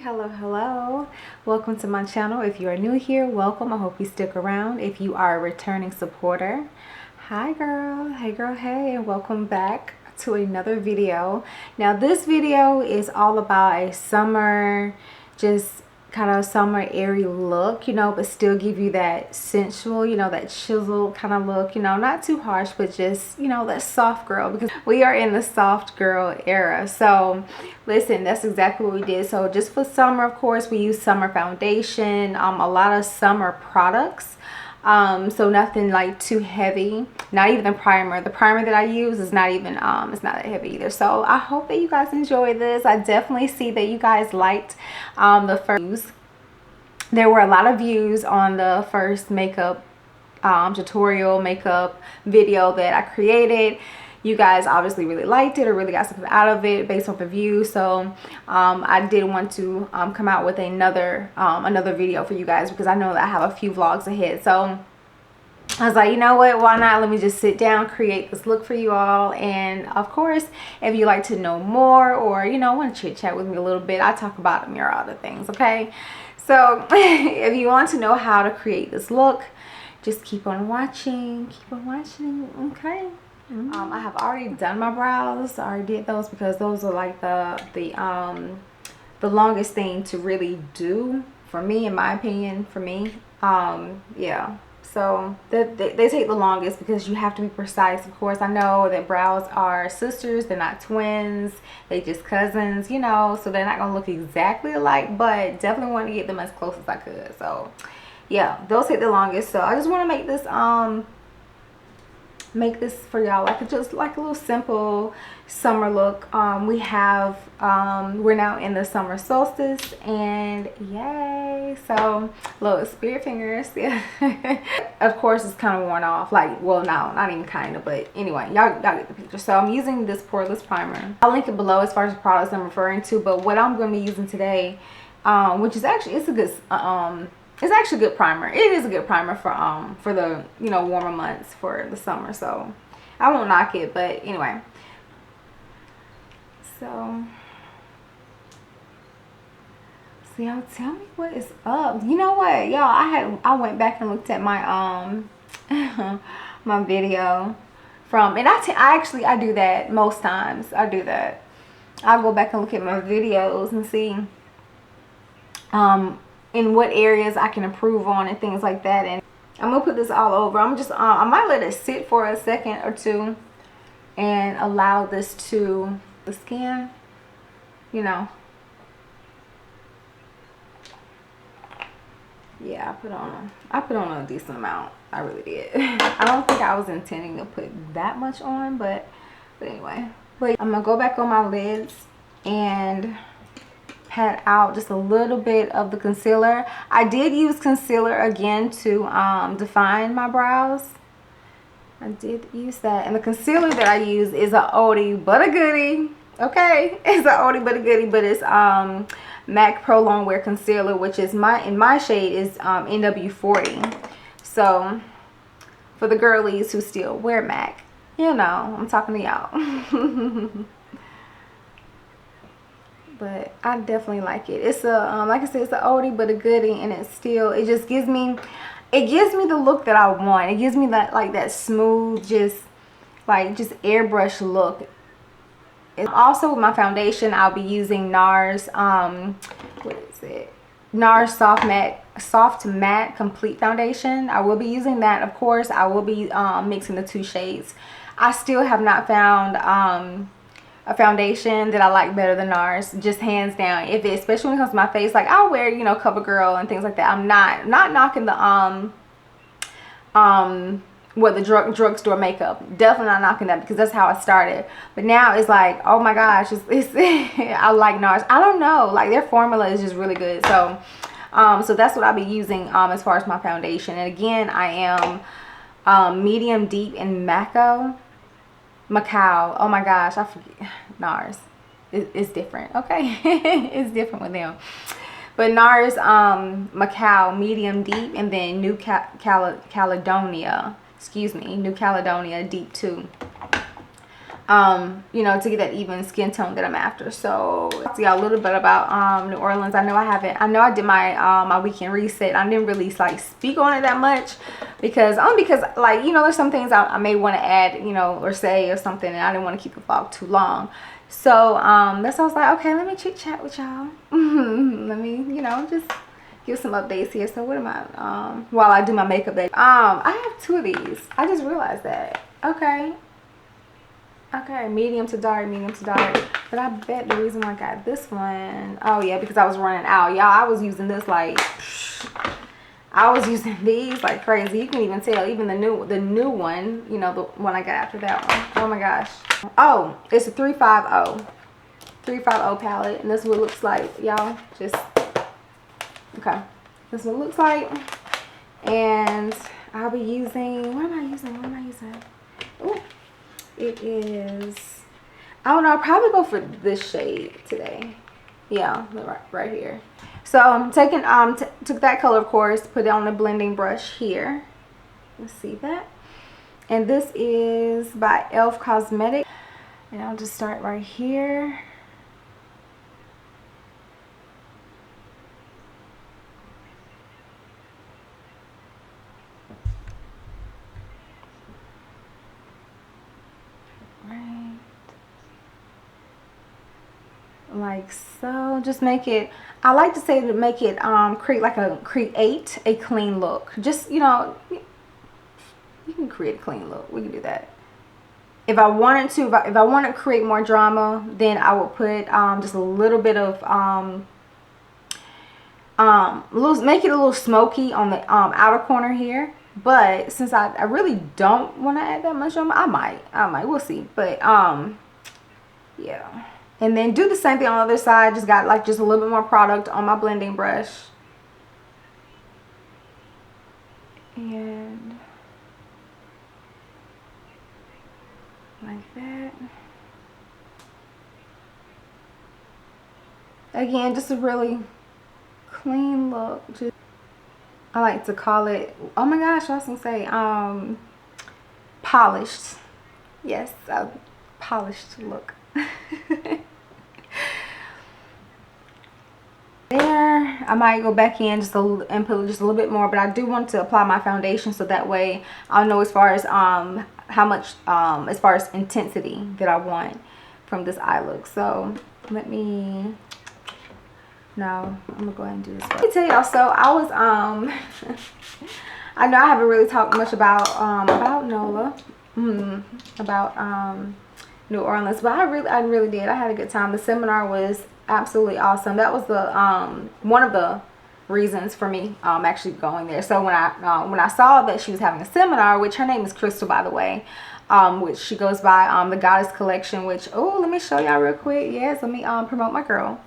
Hello. Welcome to my channel. If you are new here, welcome. I hope you stick around. If you are a returning supporter, hi girl, hey, and welcome back to another video. Now this video is all about a summer, just kind of summer airy look, you know, but still give you that sensual, you know, that chiseled kind of look, you know, not too harsh, but just, you know, that soft girl, because we are in the soft girl era. So listen, that's exactly what we did. So just for summer, of course, we use summer foundation, a lot of summer products. So nothing like too heavy, not even the primer that I use is not even it's not that heavy either. So I hope that you guys enjoy this. I definitely see that you guys liked the first. There were a lot of views on the first makeup tutorial makeup video that I created. You guys obviously really liked it or really got something out of it based on the view. So I did want to come out with another video for you guys, because I know that I have a few vlogs ahead. So I was like, you know what, why not, let me just sit down, create this look for you all. And of course, if you like to know more, or you know, want to chit chat with me a little bit, I talk about a myriad of other things. Okay, so if you want to know how to create this look, just keep on watching, okay. I have already done my brows. I already did those, because those are like the longest thing to really do for me, in my opinion, for me. Yeah, so they take the longest, because you have to be precise. Of course, I know that brows are sisters, they're not twins, they just cousins, you know, so they're not gonna look exactly alike, but definitely want to get them as close as I could. So yeah, those take the longest. So I just want to make this for y'all, like just like a little simple summer look. We have we're now in the summer solstice, and yay, so little spirit fingers. Yeah. Of course it's kind of worn off, like, well, no, not even kind of, but anyway, y'all get the picture. So I'm using this poreless primer. I'll link it below as far as the products I'm referring to, but what I'm going to be using today, which is actually, it's a good it's actually a good primer. It is a good primer for the, you know, warmer months for the summer. So I won't knock it, but anyway. So y'all tell me what is up. You know what, y'all, I went back and looked at my my video from, and I do that most times. I do that. I'll go back and look at my videos and see in what areas I can improve on and things like that. And I'm gonna put this all over. I'm just I might let it sit for a second or two and allow this to the skin, you know. Yeah, I put on a decent amount. I really did. I don't think I was intending to put that much on, but anyway. But I'm gonna go back on my lids and pat out just a little bit of the concealer. I did use concealer again to define my brows. I did use that, and the concealer that I use is a oldie but a goodie. Okay, it's an oldie but a goodie, but it's MAC Pro Longwear Concealer, which is in my shade is NW40. So for the girlies who still wear MAC, you know, I'm talking to y'all. But I definitely like it. It's a like I said, it's an oldie but a goodie, and it just gives me the look that I want. It gives me that, like, that smooth, just airbrush look. And also with my foundation, I'll be using NARS what is it, NARS soft matte complete foundation. I will be using that. Of course, I will be mixing the two shades. I still have not found a foundation that I like better than NARS, just hands down. Especially when it comes to my face, like, I'll wear, you know, CoverGirl and things like that. I'm not knocking the the drugstore makeup. Definitely not knocking that, because that's how I started. But now it's like, oh my gosh, it's I like NARS. I don't know, like, their formula is just really good. So so that's what I'll be using as far as my foundation. And again, I am medium deep in Macao. Oh my gosh, I forget. NARS, it's different. Okay. It's different with them. But NARS Macao medium deep, and then New Caledonia Deep 2. you know, to get that even skin tone that I'm after. So I'll tell y'all a little bit about New Orleans. I know I did my my weekend reset. I didn't really like speak on it that much because like, you know, there's some things I may want to add, you know, or say or something, and I didn't want to keep the vlog too long. So that's why I was like, okay, let me chit chat with y'all. Let me, you know, just give some updates here. So what am I while I do my makeup day? I have 2 of these. I just realized that. Okay, medium to dark, medium to dark. But I bet the reason why I got this one, oh yeah, because I was running out. Y'all, I was using this like, I was using these like crazy. You can even tell, even the new one, you know, the one I got after that one. Oh my gosh. Oh, it's a 350 palette, and this is what it looks like, y'all. Just, okay. This is what it looks like. And I'll be using, what am I using? Ooh. It is, I don't know, I'll probably go for this shade today. Yeah, right here. So I'm taking took that color, of course, put it on the blending brush here. Let's see that. And this is by Elf Cosmetics. And I'll just start right here. Like so. Just make it, I like to say, to make it create a clean look. Just, you know, you can create a clean look. We can do that. If I wanted to, if I want to create more drama, then I would put just a little bit of make it a little smoky on the outer corner here. But since I really don't want to add that much drama, I might, we'll see. But yeah. And then do the same thing on the other side. Just got like just a little bit more product on my blending brush. And like that. Again, just a really clean look. Just, I like to call it, oh my gosh, I was gonna say polished. Yes, a polished look. There, I might go back in just and put just a little bit more, but I do want to apply my foundation so that way I'll know as far as how much as far as intensity that I want from this eye look. So let me, no, I'm gonna go ahead and do this. Let me tell y'all, so I was I know I haven't really talked much about NOLA, about New Orleans, but I really did. I had a good time. The seminar was absolutely awesome. That was the one of the reasons for me actually going there. So when I saw that she was having a seminar, which her name is Krystal, by the way, which she goes by the Goddess Collection, which, oh, let me show y'all real quick. Yes, let me promote my girl.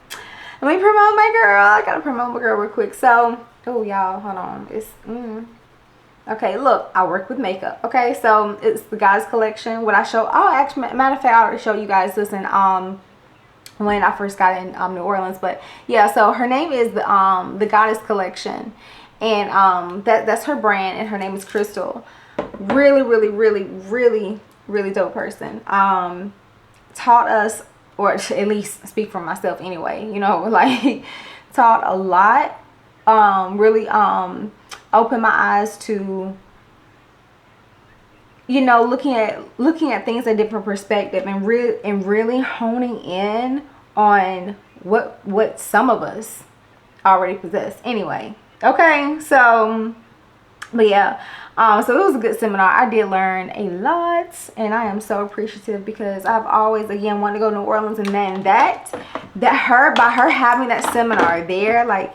I gotta promote my girl real quick. So, oh y'all, hold on. It's okay, look, I work with makeup. Okay, so it's the Goddess Collection. What I show, oh, actually, matter of fact, I already showed you guys this in when I first got in New Orleans. But yeah, so her name is the Goddess Collection, and that's her brand, and her name is Krystal. Really dope person. Taught us, or at least speak for myself anyway, you know, like taught a lot. Really opened my eyes to, you know, looking at things in a different perspective, and really honing in on what some of us already possess anyway. Okay, so but yeah, so it was a good seminar. I did learn a lot, and I am so appreciative because I've always, again, wanted to go to New Orleans, and then by her having that seminar there, like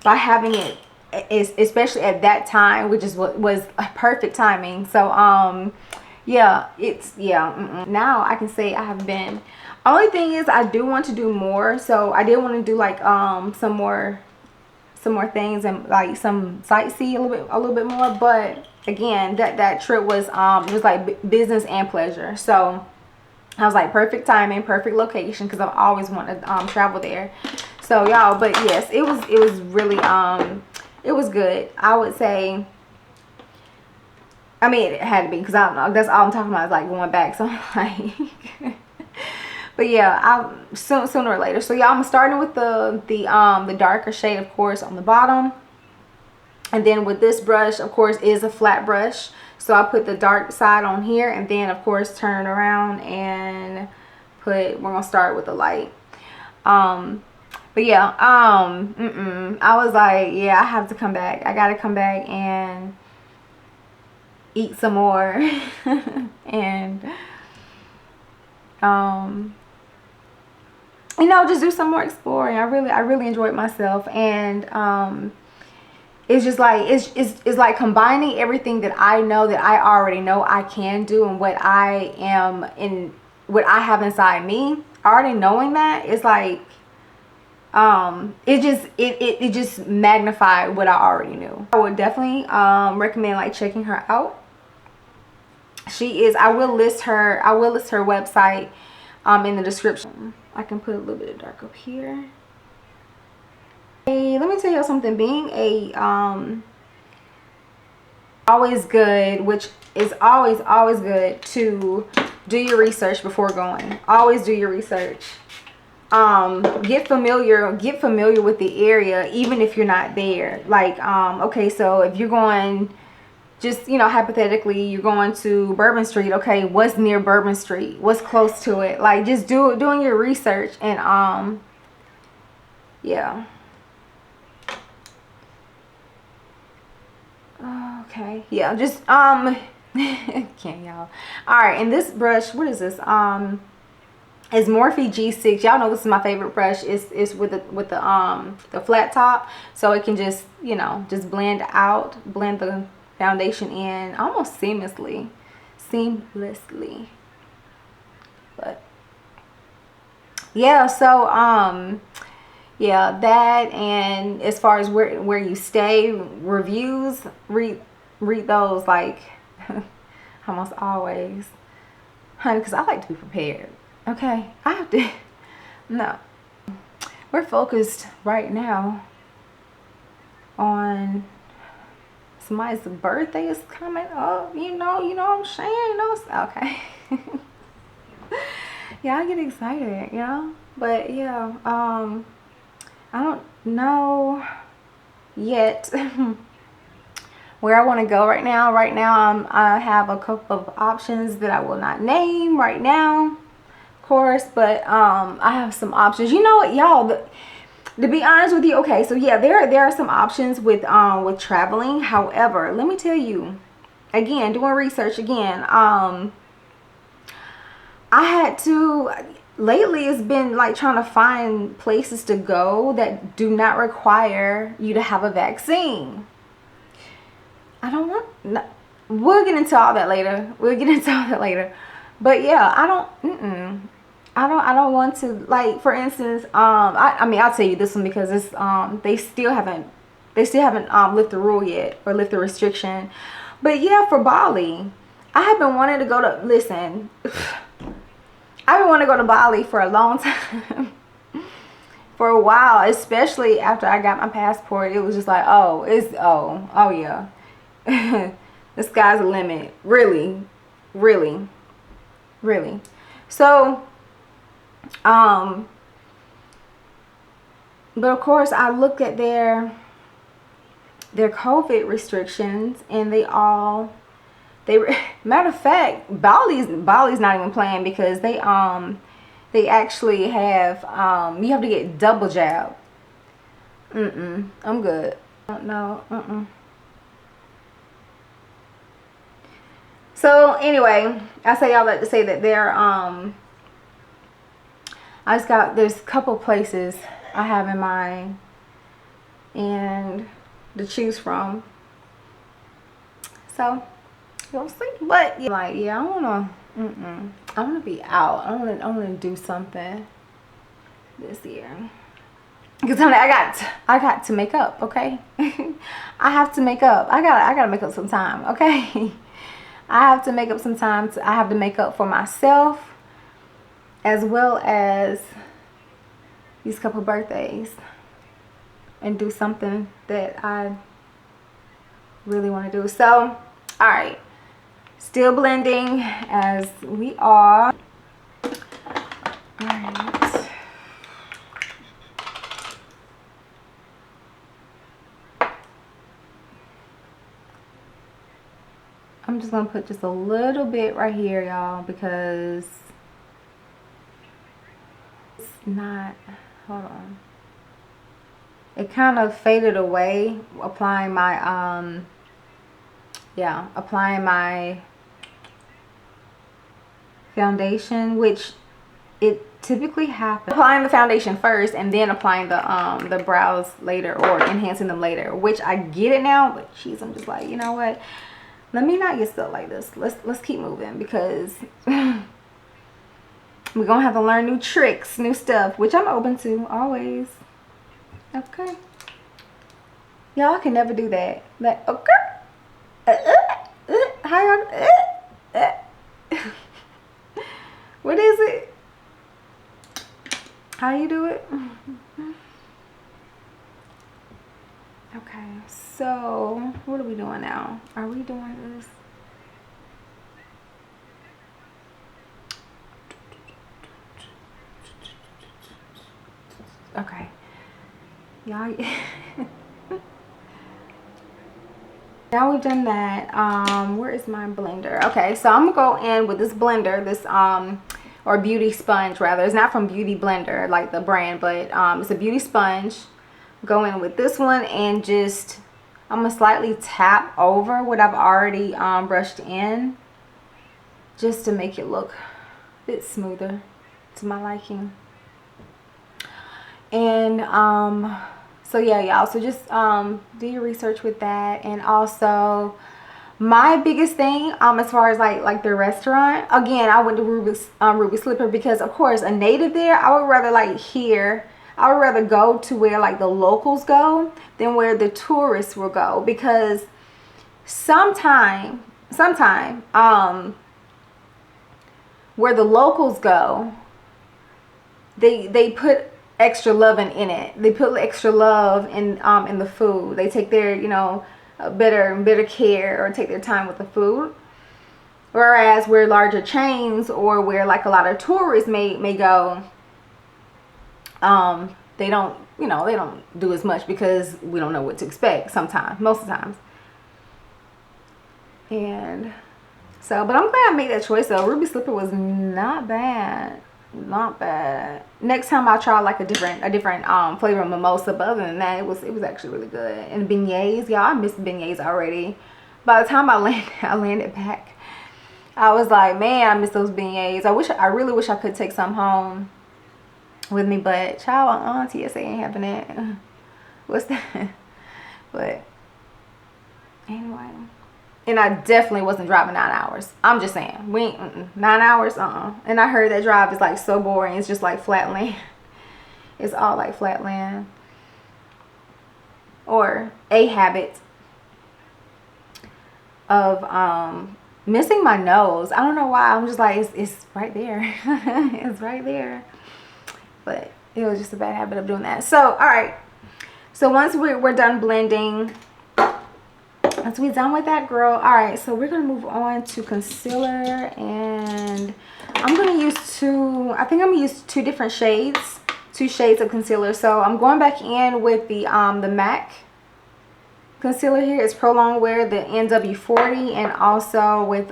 by having it, especially at that time, which is what was perfect timing. So yeah, it's, yeah, now I can say I have been. Only thing is, I do want to do more. So I did want to do like some more things, and like some sightsee a little bit more. But again, that trip was it was like business and pleasure. So I was like, perfect timing, perfect location, because I've always wanted to travel there. So y'all, but yes, it was really it was good. I would say I mean, it had to be, because I don't know. That's all I'm talking about is like going back. So I'm like, but yeah, I'll sooner or later. So yeah, I'm starting with the darker shade, of course, on the bottom. And then with this brush, of course, is a flat brush. So I put the dark side on here, and then of course turn it around and we're gonna start with the light. But yeah, I was like, yeah, I have to come back. I gotta come back and eat some more. And you know, just do some more exploring. I really enjoyed myself. And it's just like it's like combining everything that I know, that I already know I can do, and what I have inside me. Already knowing that, it's like it just magnified what I already knew. I would definitely recommend like checking her out. She is, I will list her website in the description. I can put a little bit of dark up here. Hey, let me tell you something. Being a always good, which is always good to do your research before going. Always do your research. Get familiar with the area, even if you're not there. Like okay, so if you're going, just, you know, hypothetically, you're going to Bourbon Street. Okay, what's near Bourbon Street? What's close to it? Like, just doing your research. And yeah. Okay, yeah, just can't, y'all. All right, and this brush, what is this? Is Morphe G6. Y'all know this is my favorite brush. It's with the flat top, so it can just, you know, just blend the foundation in almost seamlessly. But yeah, so yeah, that, and as far as where you stay, reviews, read those like almost always, honey, because I like to be prepared. Okay, I have to. No, we're focused right now on somebody's birthday is coming up. You know what I'm saying? You know, okay. Yeah, I get excited, you know. But yeah, I don't know yet where I want to go right now. Right now, I have a couple of options that I will not name right now, of course, but I have some options. You know what, y'all? To be honest with you, okay, so yeah, there are some options with traveling. However, let me tell you, again, doing research again, I had to. Lately, it's been like trying to find places to go that do not require you to have a vaccine. I don't want, no, we'll get into all that later. But yeah, I don't want to, like, for instance, I mean, I'll tell you this one because it's they still haven't lift the rule yet, or lift the restriction. But yeah, for Bali, I have been wanting to go to, listen, I've been wanting to go to Bali for a long time. For a while, especially after I got my passport. It was just like, oh yeah. The sky's the limit. Really. So, but of course, I looked at their COVID restrictions, and matter of fact, Bali's not even playing, because they actually have you have to get double jab. I'm good. No. So anyway, I say all that to say that there's a couple places I have in mind and to choose from. So you'll see. But yeah, like, yeah, I wanna be out. I wanna do something this year. Because honey, I got to make up, okay? I have to make up. I gotta make up some time, okay? I have to make up some time. I have to make up for myself, as well as these couple birthdays, and do something that I really want to do. So, all right. Still blending as we are. All right. I'm just gonna put just a little bit right here, y'all, because it's not, hold on. It kind of faded away applying my, applying my foundation, which it typically happens. Applying the foundation first and then applying the brows later, or enhancing them later, which I get it now, but geez, I'm just like, you know what? Let me not get stuck like this. Let's keep moving, because we're gonna have to learn new tricks, new stuff, which I'm open to always. Okay. Y'all, I can never do that. Like, okay. How y'all? What is it? How you do it? Okay, so what are we doing now? Are we doing this? Okay, y'all. Now we've done that. Where is my blender? Okay, so I'm gonna go in with this blender, this or beauty sponge rather. It's not from Beauty Blender like the brand, but it's a beauty sponge. Go in with this one and just, I'm gonna slightly tap over what I've already brushed in, just to make it look a bit smoother to my liking. And so yeah, y'all, so just do your research with that. And also my biggest thing as far as like the restaurant, again, I went to Ruby Slipper because of course a native there, I would rather I would rather go to where like the locals go than where the tourists will go, because sometime where the locals go, they put extra love in it. They put extra love in the food. They take their, you know, better care, or take their time with the food. Whereas where larger chains, or where like a lot of tourists may go, they don't, you know, they don't do as much because we don't know what to expect sometimes, most of the times. And so, but I'm glad I made that choice though. Ruby Slipper was not bad. Not bad. Next time I'll try like a different flavor of mimosa, but other than that, it was actually really good. And beignets, y'all, I missed beignets already. By the time I landed back, I was like, man, I miss those beignets. I really wish I could take some home with me, but child, TSA ain't having it. What's that? But anyway, and I definitely wasn't driving 9 hours. I'm just saying, we ain't 9 hours. And I heard that drive is like so boring. It's just like flat land. It's all like flat land. Or a habit of missing my nose. I don't know why. I'm just like, it's right there. It's right there. But it was just a bad habit of doing that. So all right, so once we're done blending, once we're done with that, girl, all right, so we're gonna move on to concealer. And I'm gonna use I think I'm gonna use two shades of concealer. So I'm going back in with the MAC concealer here. It's Prolonged Wear, the NW40, and also with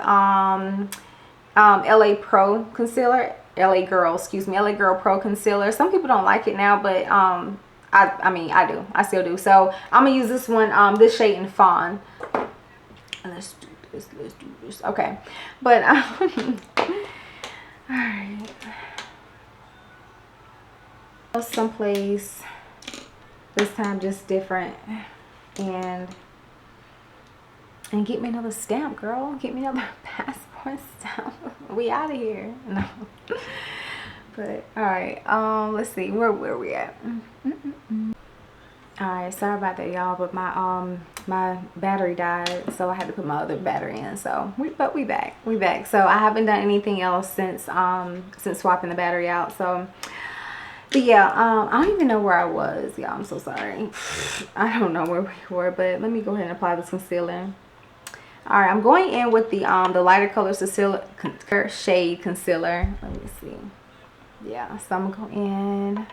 LA Pro concealer, LA Girl Pro concealer. Some people don't like it now, but I mean, I do. I still do. So I'm gonna use this one, this shade in Fawn. And let's do this. Okay, but all right, someplace this time just different, and get me another stamp, girl. Get me another passport stamp. We out of here. No. But all right, let's see, where we at? All right, sorry about that, y'all, but my battery died, so I had to put my other battery in. So we back. So I haven't done anything else since swapping the battery out. So but yeah, I don't even know where I was, y'all. I'm so sorry. I don't know where we were, but let me go ahead and apply this concealer. All right, I'm going in with the lighter color shade concealer. Let me see. Yeah, so I'm going to go in.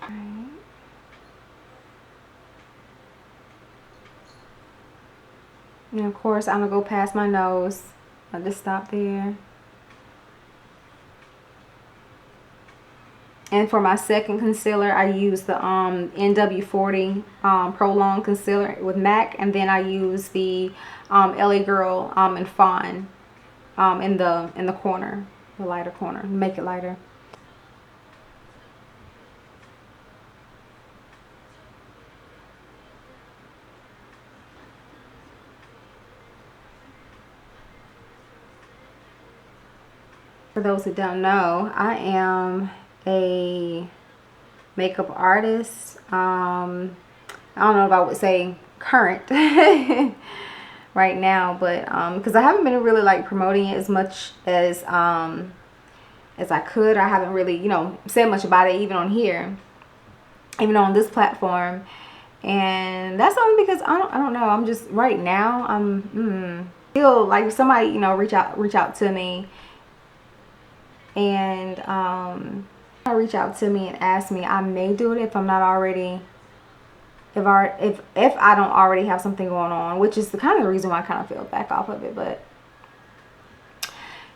Right. And of course, I'm going to go past my nose. I'll just stop there. And for my second concealer, I use the NW40 Prolong Concealer with MAC. And then I use the LA Girl in Fawn in the corner, the lighter corner, make it lighter. For those who don't know, I am a makeup artist. I don't know if I would say current right now, but because I haven't been really like promoting it as much as I could. I haven't really, you know, said much about it even on here, even on this platform. And that's only because I don't know, I'm just right now I'm feel like if somebody, you know, reach out to me and reach out to me and ask me, I may do it if I'm not already, if I don't already have something going on, which is the kind of the reason why I kind of feel back off of it. But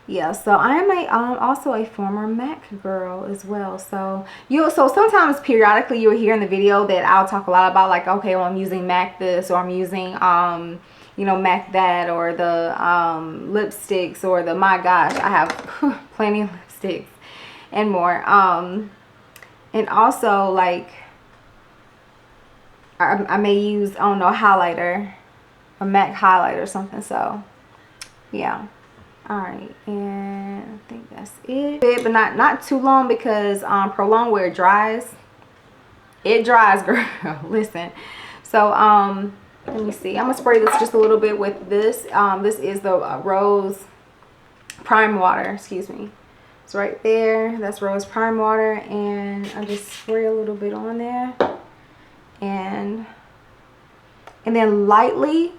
yeah, so I am also a former MAC girl as well. So sometimes periodically you'll hear in the video that I'll talk a lot about like, okay, well, I'm using MAC this, or I'm using you know, MAC that, or the lipsticks, or the, my gosh, I have plenty of lipsticks and more. And also like I may use, I don't know, highlighter, a MAC highlighter or something. So yeah. All right, and I think that's it. But not too long, because Prolong, where it dries, girl. Listen. So let me see, I'm gonna spray this just a little bit with this. This is the Rose Prime Water, excuse me. It's right there, that's Rose Prime Water, and I just spray a little bit on there, and then lightly,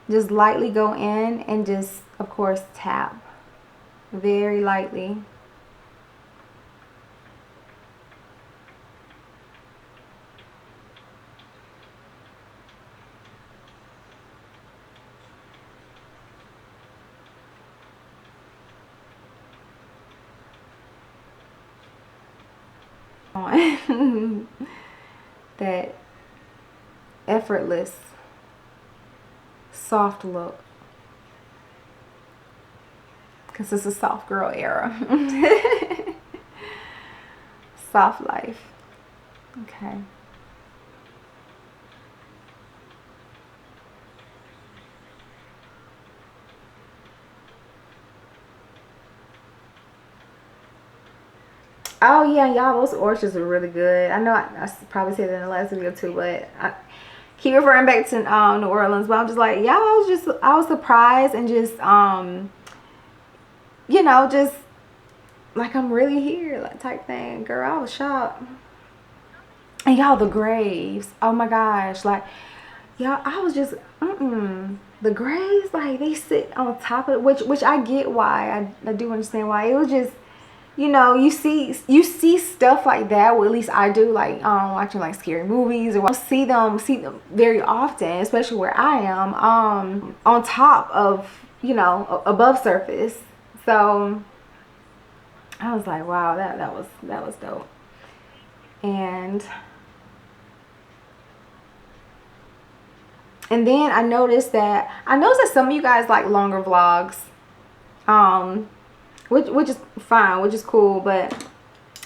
just lightly go in and just, of course, tap very lightly. On that effortless soft look, because it's a soft girl era. Soft life. Okay. Oh yeah, y'all, those oysters are really good. I know I probably said that in the last video too, but I keep referring back to New Orleans. But I'm just like, y'all, I was surprised, and just you know, just like I'm really here, like type thing. Girl, I was shocked. And y'all, the graves, oh my gosh, like y'all, I was just the graves, like they sit on top of it, which I get why. I do understand why. It was just, you know, you see stuff like that. Well, at least I do, like watching like scary movies, or see them very often, especially where I am, on top of, you know, above surface. So I was like, wow, that was dope. And then I noticed that some of you guys like longer vlogs, which is fine, which is cool, but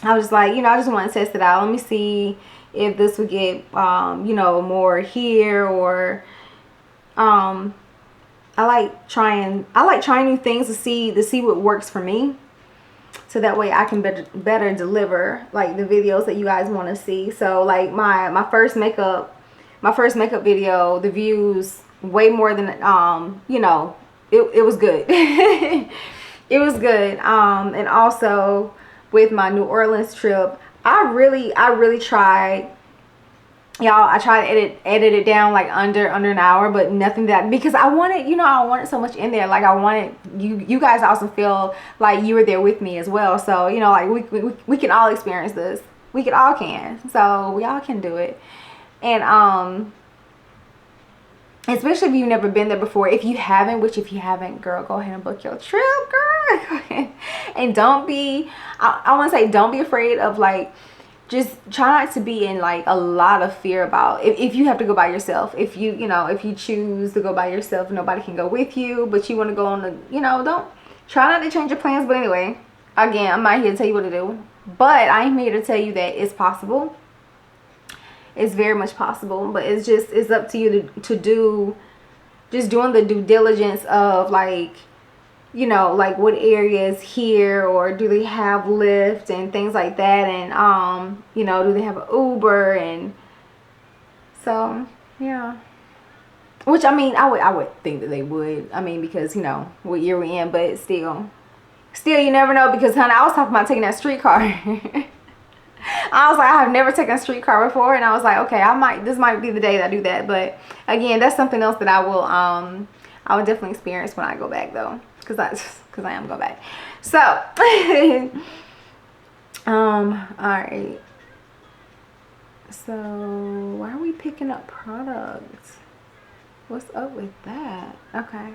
I was just like, you know, I just want to test it out. Let me see if this would get you know, more here, or I like trying new things to see what works for me, so that way I can better deliver like the videos that you guys want to see. So like my first makeup video, the views way more than you know, it was good. It was good. And also with my New Orleans trip, I really tried y'all, I try to edit it down like under an hour, but nothing that, because I wanted, you know, I wanted so much in there. Like I wanted you guys also feel like you were there with me as well. So, you know, like we can all experience this. We can. So we all can do it. And especially if you've never been there before. If you haven't, which if you haven't, girl, go ahead and book your trip, girl. Go ahead. And don't be, I want to say, don't be afraid of, like, just try not to be in like a lot of fear about if you have to go by yourself. If you know, if you choose to go by yourself, nobody can go with you, but you want to go on the, you know, don't try not to change your plans. But anyway, again, I'm not here to tell you what to do, but I'm here to tell you that it's possible. It's very much possible, but it's up to you to do, just doing the due diligence of, like, you know, like what areas here, or do they have Lyft and things like that, and you know, do they have an Uber? And so yeah, which I mean, I would think that they would. I mean, because, you know, what year we in, but still you never know. Because, honey, I was talking about taking that streetcar. I was like, I have never taken a streetcar before, and I was like, okay, this might be the day that I do that. But again, that's something else that I will definitely experience when I go back, though, because I am going back. So all right, so why are we picking up products? What's up with that? Okay.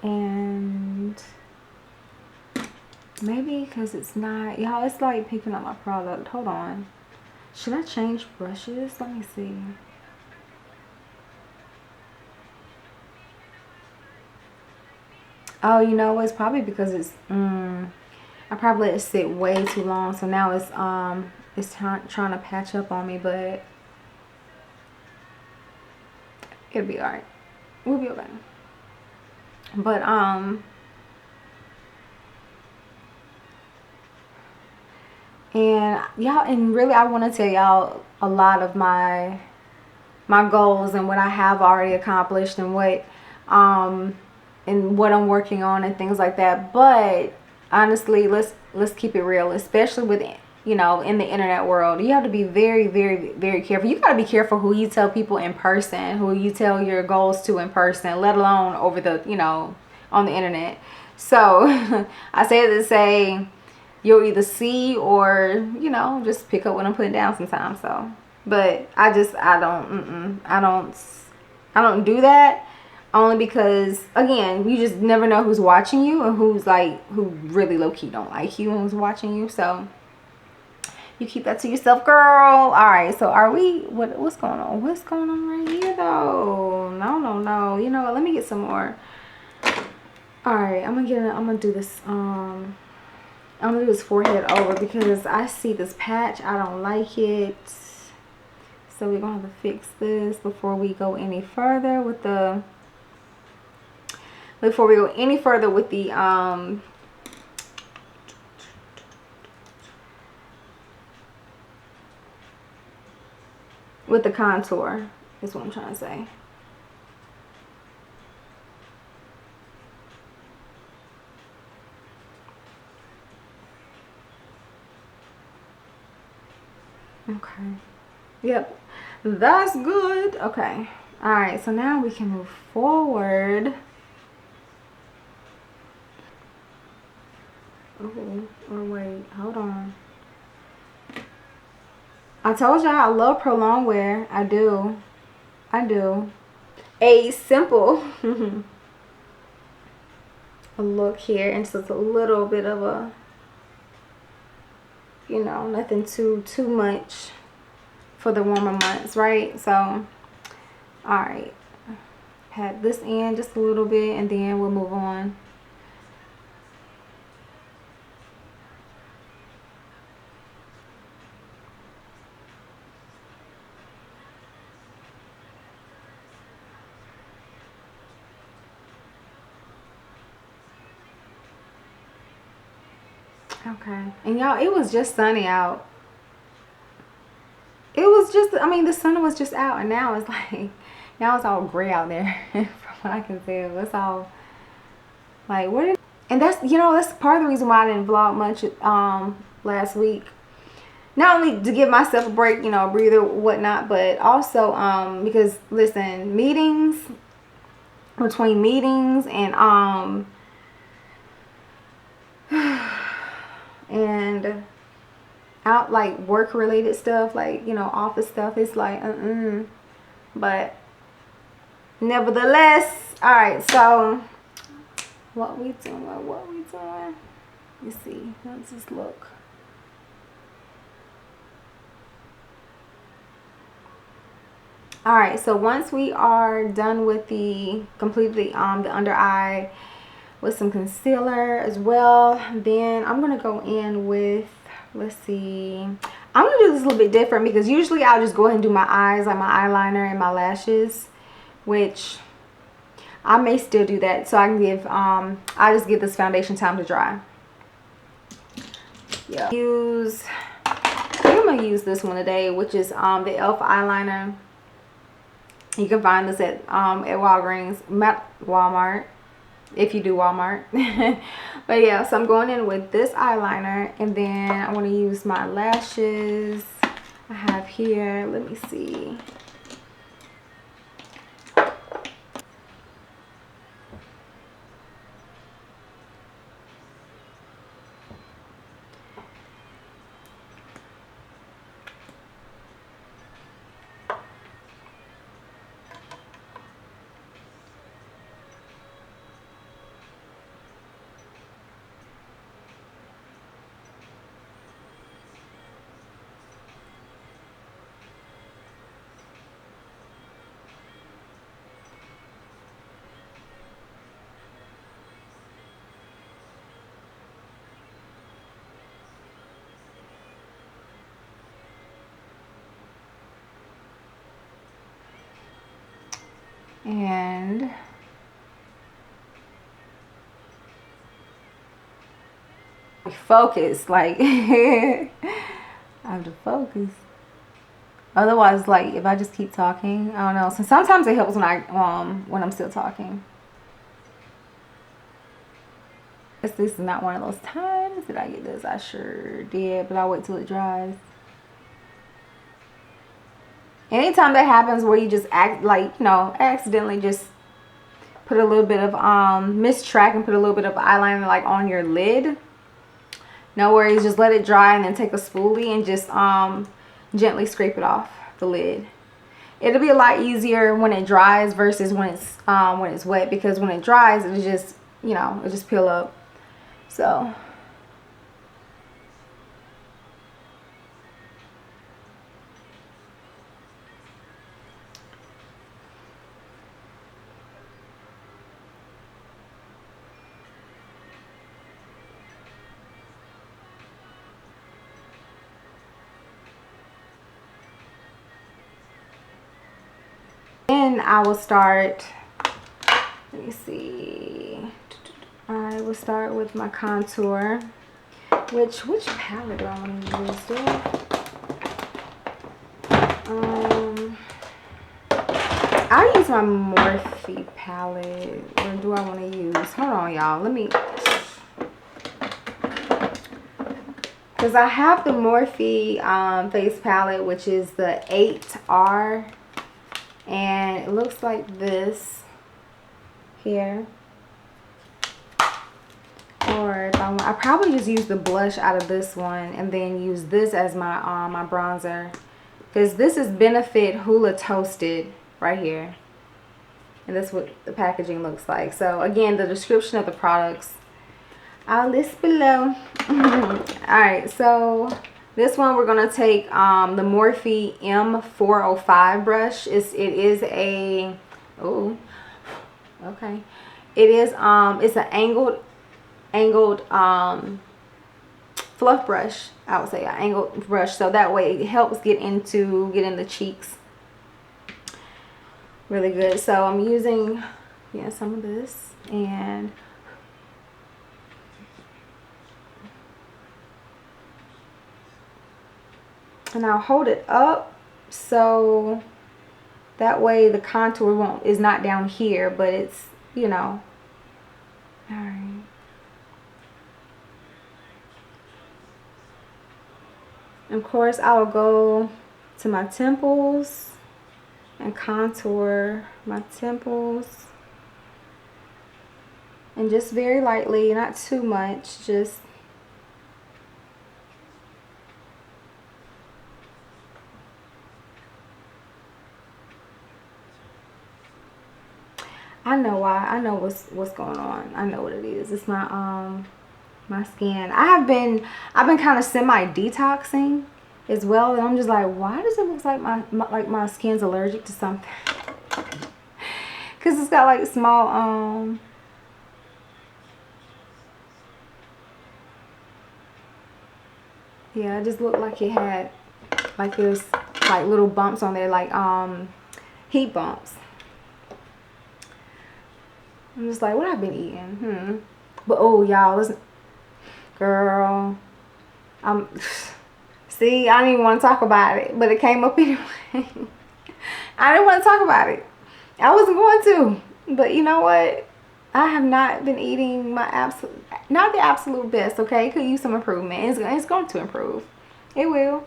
And maybe because it's not, y'all, it's like picking up my product. Hold on, should I change brushes? Let me see. Oh, you know, it's probably because it's I probably let it sit way too long, so now it's trying to patch up on me, but it'll be all right. We'll be okay. But and y'all, and really, I want to tell y'all a lot of my goals and what I have already accomplished, and what I'm working on and things like that. But honestly, let's keep it real, especially with, you know, in the internet world. You have to be very, very, very careful. You got to be careful who you tell people in person, who you tell your goals to in person, let alone over the, you know, on the internet. So I say it to say, you'll either see or, you know, just pick up what I'm putting down sometimes. So, but I don't do that, only because, again, you just never know who's watching you, and who really low-key don't like you and who's watching you. So you keep that to yourself, girl. All right, so are we, what's going on? What's going on right here, though? No. You know what? Let me get some more. All right, I'm gonna do this. I'm gonna do this forehead over, because I see this patch. I don't like it. So we're gonna have to fix this before we go any further with the with the contour, is what I'm trying to say. Okay. Yep. That's good. Okay. All right. So now we can move forward. Oh, or wait. Hold on. I told y'all I love prolonged wear. I do. A simple a look here, and just a little bit of a, you know, nothing too much for the warmer months, right? So all right, pat this in just a little bit, and then we'll move on. Okay, and y'all, it was just sunny out. It was just, I mean, the sun was just out, and now it's like, now it's all gray out there. From what I can tell, it's all like, and that's, you know, that's part of the reason why I didn't vlog much last week. not only to give myself a break, you know, a breather, whatnot, but also because listen, between meetings and and out, like work related stuff, like, you know, office stuff, it's like but nevertheless. All right, so what we doing? You see, let's just look. All right, so once we are done with the completely the under eye with some concealer as well, then I'm gonna go in with, let's see, I'm gonna do this a little bit different because usually I'll just go ahead and do my eyes, like my eyeliner and my lashes, which I may still do that, so I can give I just give this foundation time to dry. Yeah, I'm gonna use this one today, which is the e.l.f. eyeliner. You can find this at Walgreens, Walmart, if you do Walmart. But yeah, so I'm going in with this eyeliner, and then I want to use my lashes. I have here, let me see. And focus, like I have to focus. Otherwise, like if I just keep talking, I don't know. So sometimes it helps when I'm still talking. This is not one of those times. Did I get this? I sure did, but I'll wait till it dries. Anytime that happens where you just act like, you know, accidentally just put a little bit of mistrack and put a little bit of eyeliner like on your lid, no worries, just let it dry and then take a spoolie and just gently scrape it off the lid. It'll be a lot easier when it dries versus when it's wet, because when it dries it just, you know, it just peel up. So then I will start, let me see, I will start with my contour. Which palette do I want to use? I'll use my Morphe palette. Or do I want to use, hold on y'all, let me, because I have the Morphe face palette, which is the 8R, and it looks like this here. Or if I want, I probably just use the blush out of this one and then use this as my my bronzer, because this is Benefit Hula Toasted right here, and that's what the packaging looks like. So again, the description of the products I'll list below. All right, so this one we're gonna take the Morphe M405 brush. It is a, oh, okay, it is it's an angled fluff brush. I would say an angled brush, so that way it helps get in the cheeks really good. So I'm using, yeah, some of this, and I'll hold it up so that way the contour is not down here, but it's, you know. All right. Of course, I will go to my temples and contour my temples. And just very lightly, not too much, just I know why. I know what's going on. I know what it is. It's my skin. I've been kind of semi detoxing as well, and I'm just like, why does it look like my skin's allergic to something? Cuz it's got like small yeah, it just looked like it had like there's like little bumps on there, like heat bumps. I'm just like, what I've been eating? But oh, y'all, listen, girl, see, I didn't even want to talk about it, but it came up anyway. I didn't want to talk about it. I wasn't going to, but you know what? I have not been eating my not the absolute best. Okay, could use some improvement. It's going to improve. It will.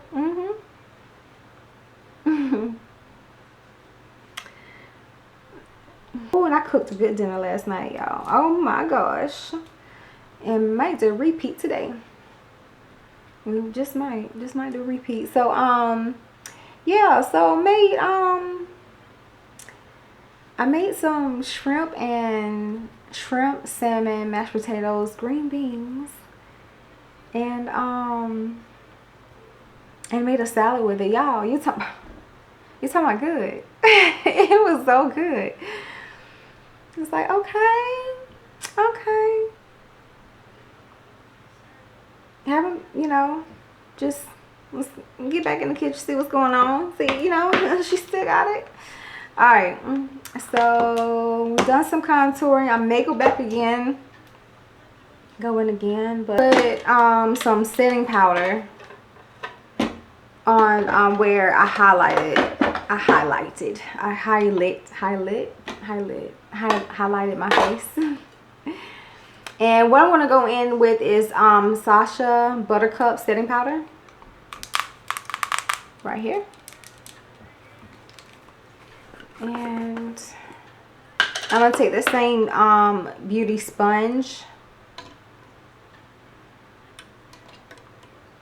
Oh, and I cooked a good dinner last night, y'all. Oh my gosh, and might do a repeat today. We just might do a repeat. So yeah, so I made some shrimp, salmon, mashed potatoes, green beans, and made a salad with it, y'all. You talking about good? It was so good. It's like, okay. Haven't, just let's get back in the kitchen, see what's going on. See, she still got it. All right, so we've done some contouring. I may go back again, but put some setting powder on where I highlighted my face. And what I'm going to go in with is Sasha Buttercup setting powder right here. And I'm going to take the same beauty sponge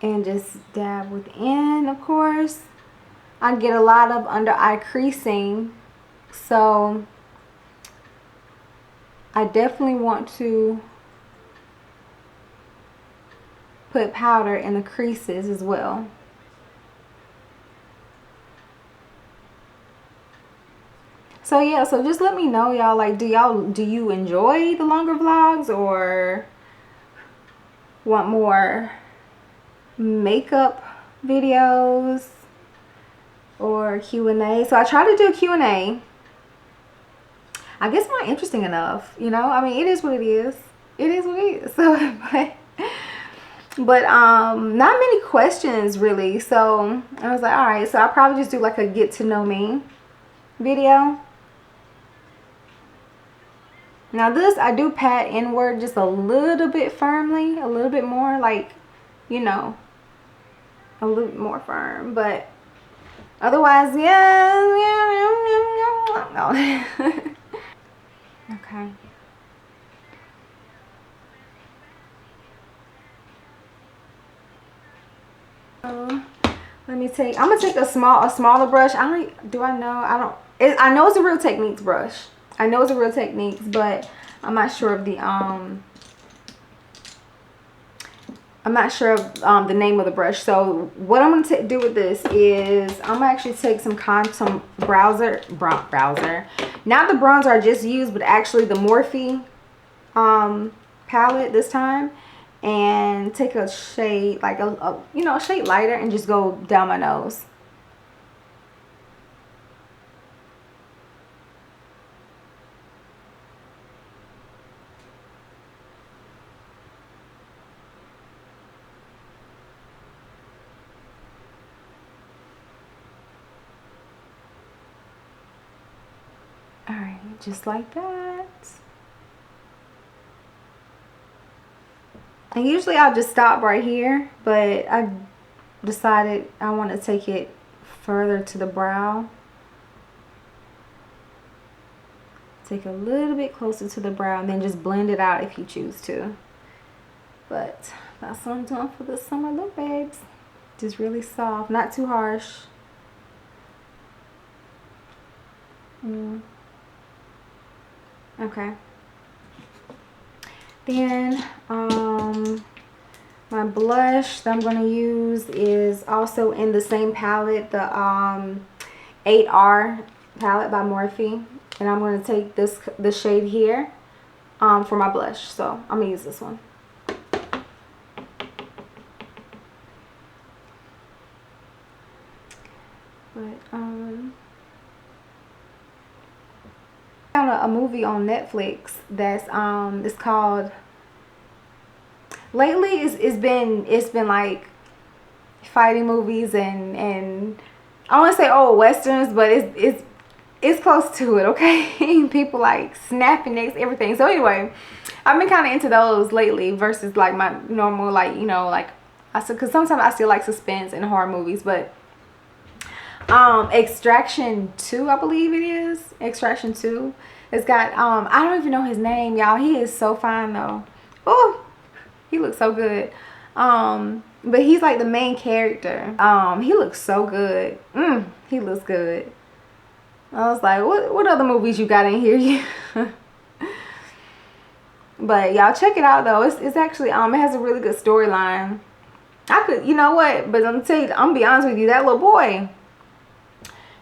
and just dab within. Of course, I get a lot of under eye creasing, so I definitely want to put powder in the creases as well. So yeah, so just let me know, y'all, like, do you enjoy the longer vlogs or want more makeup videos or Q&A? So I try to do Q&A. I guess not interesting enough, I mean, it is what it is. So but not many questions really. So I was like, all right, so I'll probably just do like a get to know me video. Now this, I do pat inward just a little bit firmly, a little bit more, like, a little bit more firm, but otherwise, yeah. Okay. Let me take, I'm gonna take a smaller brush. I know it's a Real Techniques brush. I know it's a Real Techniques, but I'm not sure of the the name of the brush. So what I'm gonna do with this is I'm gonna actually take some bronzer, not the bronzer I just used, but actually the Morphe palette this time, and take a shade, like a shade lighter, and just go down my nose. All right, just like that. And usually I'll just stop right here, but decided I want to take it further to the brow. Take a little bit closer to the brow and then just blend it out if you choose to. But that's what I'm doing for the summer look, babes. Just really soft, not too harsh. Okay. Then my blush that I'm going to use is also in the same palette, the 8R palette by Morphe. And I'm going to take this shade here for my blush. So I'm going to use this one. But I found a movie on Netflix that's it's called, lately it's been like fighting movies and I want to say old westerns, but it's close to it, okay? People like snapping necks, everything. So anyway, I've been kind of into those lately versus like my normal, like, you know, like I said, because sometimes I still like suspense and horror movies. But Extraction 2, I believe it is. Extraction 2. It's got I don't even know his name, y'all. He is so fine though. Oh, he looks so good. But he's like the main character. He looks so good. He looks good. I was like, what other movies you got in here? But y'all check it out though. It's actually it has a really good storyline. I could, you know what? But I'm gonna be honest with you, that little boy,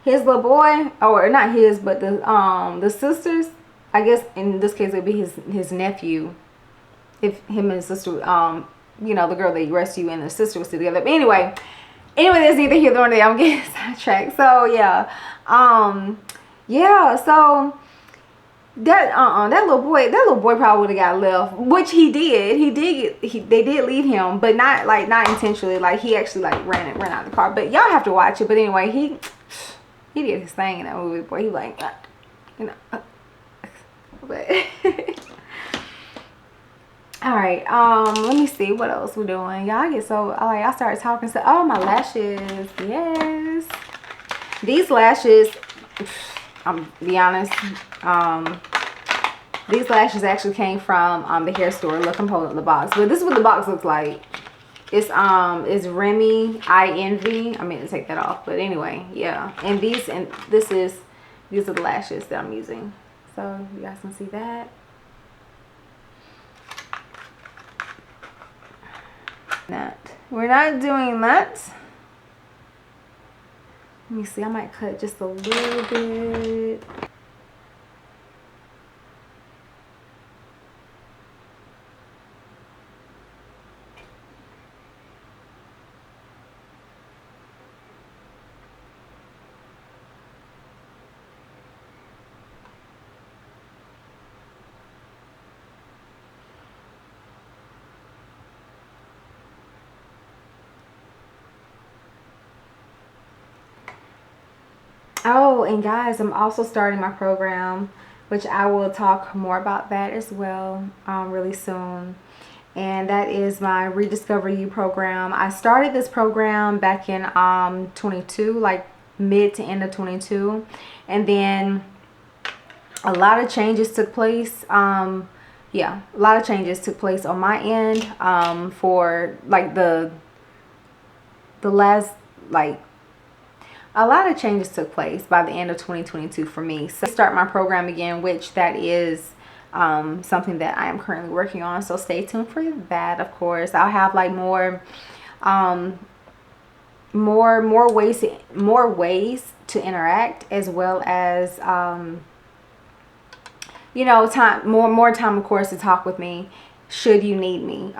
his little boy, or not his, but the sisters, I guess in this case it would be his nephew. If him and his sister, you know, the girl they rescue and the sister was still together. But anyway, that's neither here nor there. I'm getting sidetracked. So yeah, yeah. So that little boy probably would have got left, which he did. They did leave him, but not intentionally. Like he actually like ran out of the car. But y'all have to watch it. But anyway, he did his thing in that movie. Boy, he like, you know, but. All right, let me see what else we're doing. Y'all get so like I started talking, so oh, my lashes. Yes, these lashes, I'm be honest, these lashes actually came from the hair store. Look, I'm holding the box, but this is what the box looks like. It's Remy I Envy. I meant to take that off, but anyway, yeah. And these are the lashes that I'm using, so you guys can see that. We're not doing that. Let me see, I might cut just a little bit. Oh, and guys, I'm also starting my program, which I will talk more about that as well really soon. And that is my Rediscover You program. I started this program back in 22, like mid to end of 22. And then a lot of changes took place. Yeah, a lot of changes took place on my end for like the last, like, a lot of changes took place by the end of 2022 for me. So start my program again, which that is something that I am currently working on. So stay tuned for that. Of course, I'll have like more ways to interact, as well as you know, more time, of course, to talk with me should you need me.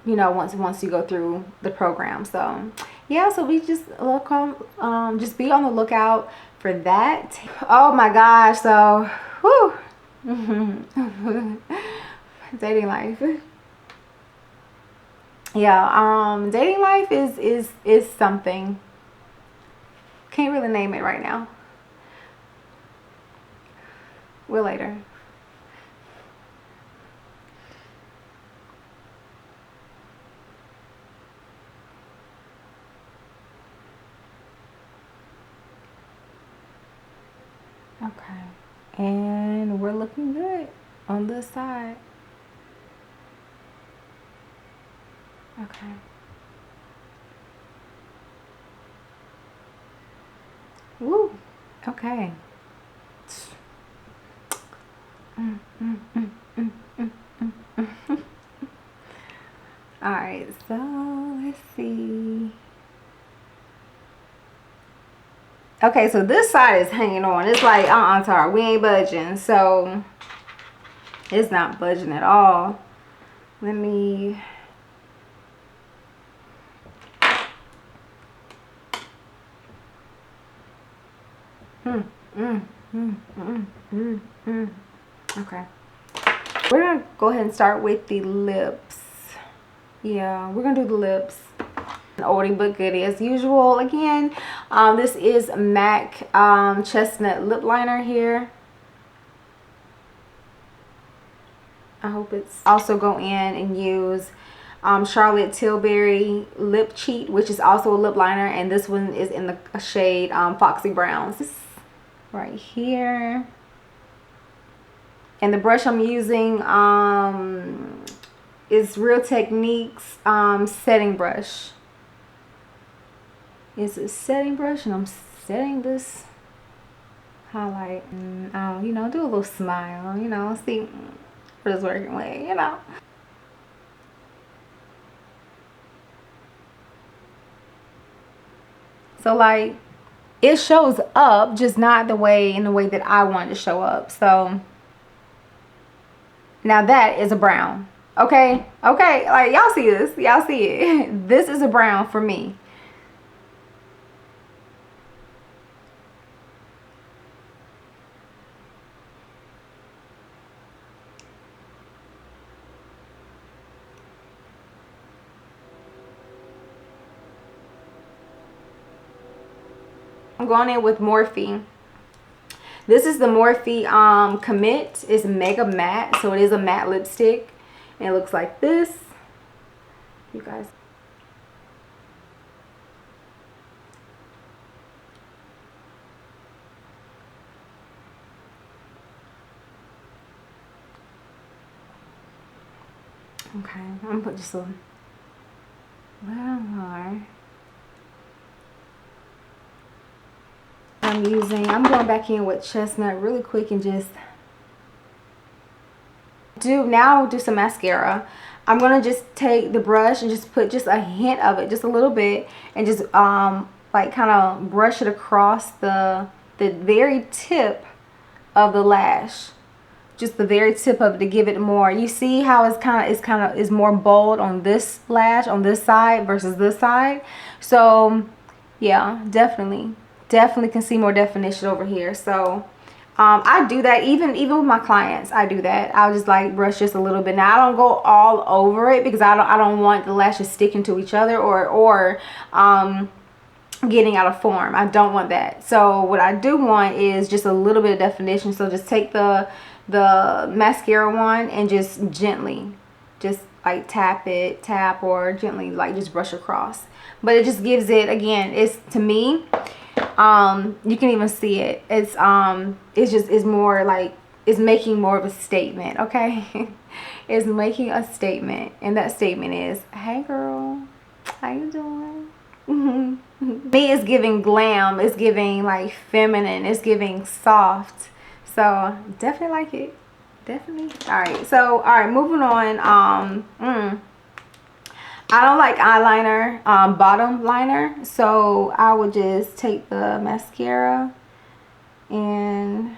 You know, once you go through the program. So yeah, so we just look on, just be on the lookout for that. Oh my gosh, so whew. Dating life. Yeah, dating life is something. Can't really name it right now. Will later. And we're looking good on this side. Okay. Woo. Okay. All right, so let's see. Okay, so this side is hanging on. It's like, Tara, we ain't budging. So it's not budging at all. Let me... Okay. We're going to go ahead and start with the lips. Yeah, we're going to do the lips. Oldie but goodie as usual. Again, this is MAC Chestnut Lip Liner here. I hope it's also go in and use Charlotte Tilbury Lip Cheat, which is also a lip liner, and this one is in the shade Foxy Browns. This right here. And the brush I'm using is Real Techniques setting brush. It's a setting brush, and I'm setting this highlight, and you know, do a little smile, you know, see what it's working with, you know. So like, it shows up, just not the way in the way that I want it to show up. So now that is a brown. Okay, okay, like y'all see this, y'all see it. This is a brown for me. I'm going in with Morphe. This is the Morphe Commit. It's mega matte, so it is a matte lipstick, and it looks like this. You guys. Okay, I'm gonna put just a little more. I'm going back in with Chestnut really quick and just do some mascara. I'm gonna just take the brush and just put just a hint of it, just a little bit, and just like kind of brush it across the very tip of the lash, just the very tip of it, to give it more. You see how it's kind of more bold on this lash on this side versus this side. So yeah, definitely can see more definition over here. So I do that even with my clients. I do that. I'll just like brush just a little bit. Now I don't go all over it because I don't want the lashes sticking to each other or getting out of form. I don't want that. So what I do want is just a little bit of definition. So just take the mascara one and just gently just like tap or gently like just brush across. But it just gives it, again, it's, to me, you can even see it. It's more like, it's making more of a statement, okay? It's making a statement, and that statement is, hey girl, how you doing? Me, it's giving glam, it's giving like feminine, it's giving soft. So definitely like it, definitely. All right, moving on. I don't like eyeliner, bottom liner, so I would just take the mascara and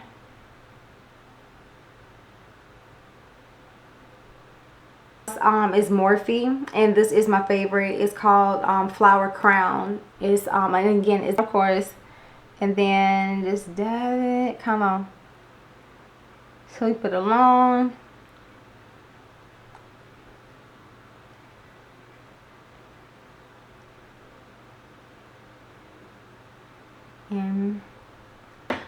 is Morphe, and this is my favorite. It's called Flower Crown. It's and again, it's of course, and then just dab it, come on, sweep it along. And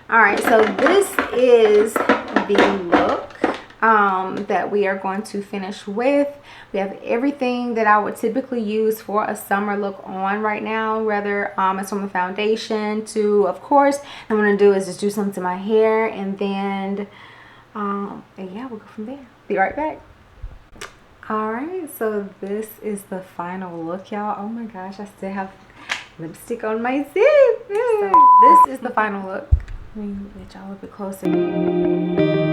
all right, so this is the look. that we are going to finish with. We have everything that I would typically use for a summer look on right now, whether it's from the foundation to, of course, what I'm going to do is just do something to my hair, and then and yeah, we'll go from there. Be right back. Alright, so this is the final look, y'all. Oh my gosh, I still have lipstick on my zip. So this is the final look. Let me get y'all a bit closer.